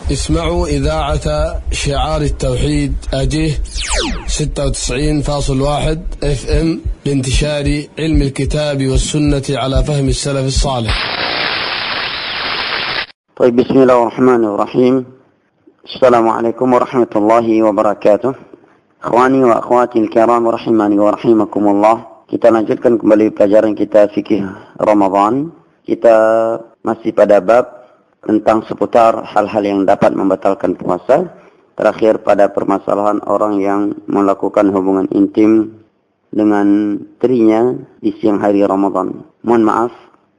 اسمعوا إذاعة شعار التوحيد أجيه 96.1 FM لانتشار علم الكتاب والسنة على فهم السلف الصالح. طيب، بسم الله الرحمن الرحيم. السلام عليكم ورحمة الله وبركاته. Akhwani wa akhwati al-kiram rahimani wa rahimakumullah. Kita lanjutkan kembali pelajaran kita fikih Ramadan. Kita masih pada bab tentang seputar hal-hal yang dapat membatalkan puasa. Terakhir pada permasalahan orang yang melakukan hubungan intim dengan istrinya di siang hari Ramadan. Mohon maaf,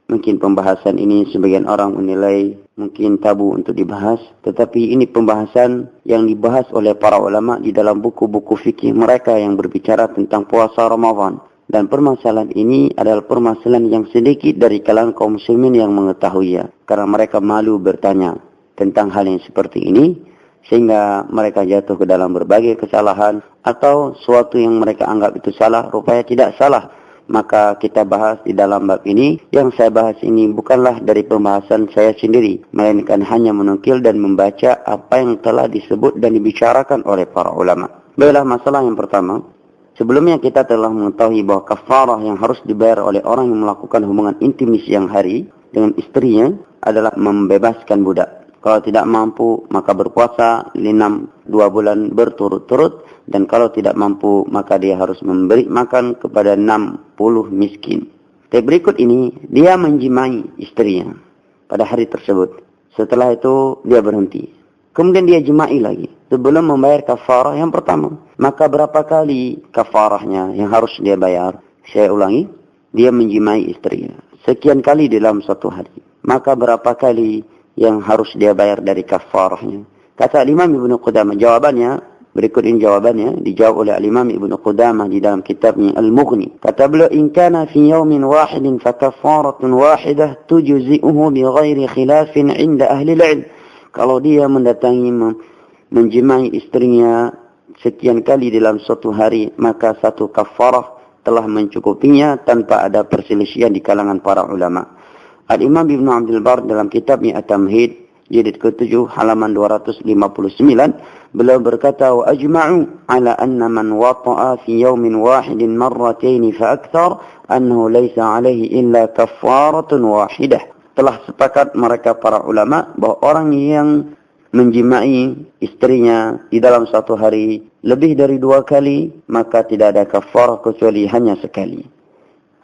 mungkin pembahasan ini sebagian orang menilai mungkin tabu untuk dibahas, tetapi ini pembahasan yang dibahas oleh para ulama di dalam buku-buku fikih mereka yang berbicara tentang puasa Ramadan. Dan permasalahan ini adalah permasalahan yang sedikit dari kalangan kaum muslimin yang mengetahuinya, karena mereka malu bertanya tentang hal yang seperti ini, sehingga mereka jatuh ke dalam berbagai kesalahan atau suatu yang mereka anggap itu salah, rupanya tidak salah. Maka kita bahas di dalam bab ini. Yang saya bahas ini bukanlah dari pembahasan saya sendiri, melainkan hanya menukil dan membaca apa yang telah disebut dan dibicarakan oleh para ulama. Baiklah, masalah yang pertama. Sebelumnya kita telah mengetahui bahawa kafarah yang harus dibayar oleh orang yang melakukan hubungan intim di siang hari dengan istrinya adalah membebaskan budak. Kalau tidak mampu, maka berpuasa 2 bulan berturut-turut. Dan kalau tidak mampu, maka dia harus memberi makan kepada 60 miskin. Tapi berikut ini, dia menjimai istrinya pada hari tersebut. Setelah itu, dia berhenti. Kemudian dia jimai lagi sebelum membayar kafarah yang pertama. Maka berapa kali kafarahnya yang harus dia bayar? Saya ulangi, dia menjimai istrinya sekian kali dalam satu hari. Maka berapa kali yang harus dia bayar dari kafarahnya? Kata Imam Ibnu Qudamah, jawabannya berikut ini jawabannya, dijawab oleh Imam Ibnu Qudamah di dalam kitabnya Al-Mughni. Kata beliau, in kana fi yawmin wahidin fa kafaratun wahidah tujzi'uhu bi ghairi khilafin 'inda ahli al-'ilm. Kalau dia mendatangi menjimai istrinya sekian kali dalam suatu hari, maka satu kafarah telah mencukupinya tanpa ada perselisihan di kalangan para ulama. Al-Imam Ibnu Abdul Bar dalam kitabnya At-Tamhid jilid ke-7 halaman 259, beliau berkata, wa ajma'u ala anna man wata'a fi yawmin wahidin marratayn fa akthar annahu laysa alayhi illa kafaratun wahidah. Telah sepakat mereka para ulama bahwa orang yang menjimai istrinya di dalam satu hari lebih dari 2 kali, maka tidak ada kafarah kecuali hanya sekali.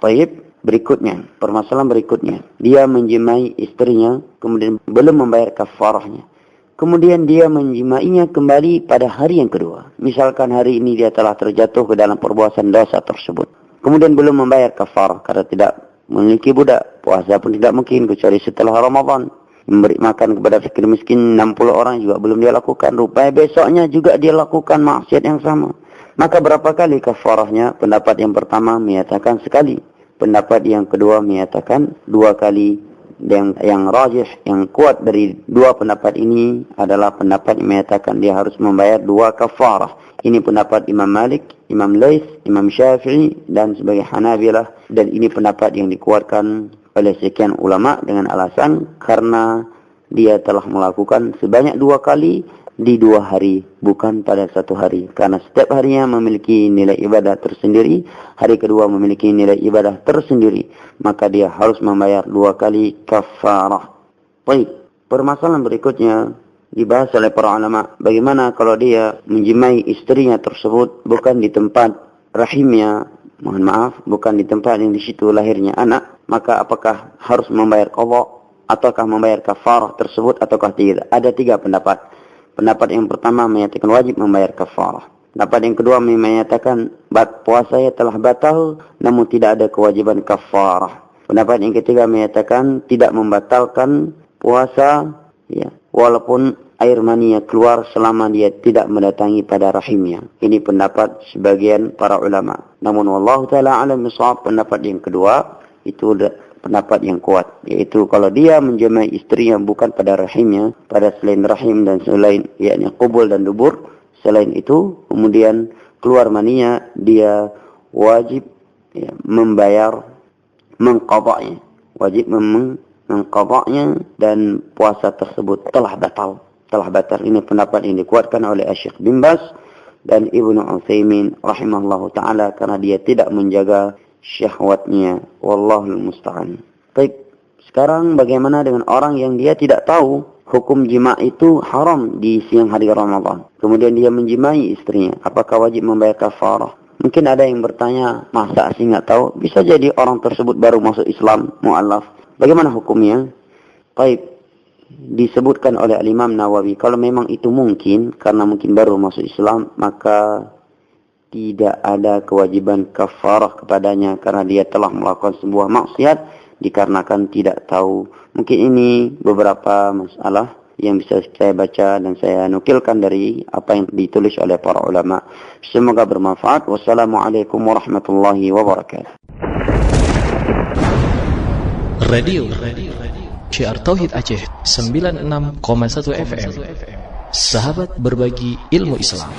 Baik, berikutnya, permasalahan berikutnya, dia menjimai istrinya kemudian belum membayar kafarahnya. Kemudian dia menjimainya kembali pada hari yang kedua. Misalkan hari ini dia telah terjatuh ke dalam perbuatan dosa tersebut. Kemudian belum membayar kafarah karena tidak memiliki budak. Puasa pun tidak mungkin kecuali setelah Ramadan. Memberi makan kepada fakir miskin 60 orang juga belum dia lakukan. Rupanya besoknya juga dia lakukan maksiat yang sama. Maka berapa kali kafarahnya? Pendapat yang pertama menyatakan sekali. Pendapat yang kedua menyatakan 2 kali. Yang rajih, yang kuat dari 2 pendapat ini adalah pendapat yang menyatakan dia harus membayar 2 kafarah. Ini pendapat Imam Malik, Imam Laits, Imam Syafi'i dan sebagai Hanabilah. Dan ini pendapat yang dikuatkan oleh sekian ulama dengan alasan karena dia telah melakukan sebanyak 2 kali di 2 hari, bukan pada 1 hari. Karena setiap harinya memiliki nilai ibadah tersendiri, hari kedua memiliki nilai ibadah tersendiri, maka dia harus membayar 2 kali kafarah. Baik, permasalahan berikutnya dibahas oleh para ulama. Bagaimana kalau dia menjimai istrinya tersebut bukan di tempat rahimnya, mohon maaf, bukan di tempat yang di situ lahirnya anak, maka apakah harus membayar qadha ataukah membayar kafarah tersebut ataukah tidak? Ada 3 pendapat. Pendapat yang pertama menyatakan wajib membayar kafarah. Pendapat yang kedua menyatakan puasanya telah batal namun tidak ada kewajiban kafarah. Pendapat yang ketiga menyatakan tidak membatalkan puasa, ya, walaupun air maninya keluar selama dia tidak mendatangi pada rahimnya. Ini pendapat sebagian para ulama. Namun wallahu taala alam bisawab, pendapat yang kedua itu pendapat yang kuat, yaitu kalau dia menjamai istrinya bukan pada rahimnya, pada selain rahim dan selain, yakni qubul dan dubur, selain itu kemudian keluar maninya, dia wajib membayar, mengqadanya, wajib mengqadanya, dan puasa tersebut telah batal. telah batal. Ini pendapat yang dikuatkan oleh Syekh bin Baz dan Ibnu Utsaimin rahimahullahu taala karena dia tidak menjaga syahwatnya. Wallahul musta'an. Baik, sekarang bagaimana dengan orang yang dia tidak tahu hukum jima' itu haram di siang hari Ramadan, kemudian dia menjimai istrinya, apakah wajib membayar kafarah? Mungkin ada yang bertanya, masa sih nggak tahu? Bisa jadi orang tersebut baru masuk Islam, mu'alaf. Bagaimana hukumnya? Baik, disebutkan oleh Imam Nawawi, kalau memang itu mungkin, karena mungkin baru masuk Islam, maka tidak ada kewajiban kafarah kepadanya karena dia telah melakukan sebuah maksiat dikarenakan tidak tahu. Mungkin ini beberapa masalah yang bisa saya baca dan saya nukilkan dari apa yang ditulis oleh para ulama. Semoga bermanfaat. Wassalamualaikum warahmatullahi wabarakatuh. Radio Syiar Tauhid Aceh 96,1 FM. Sahabat berbagi ilmu Islam.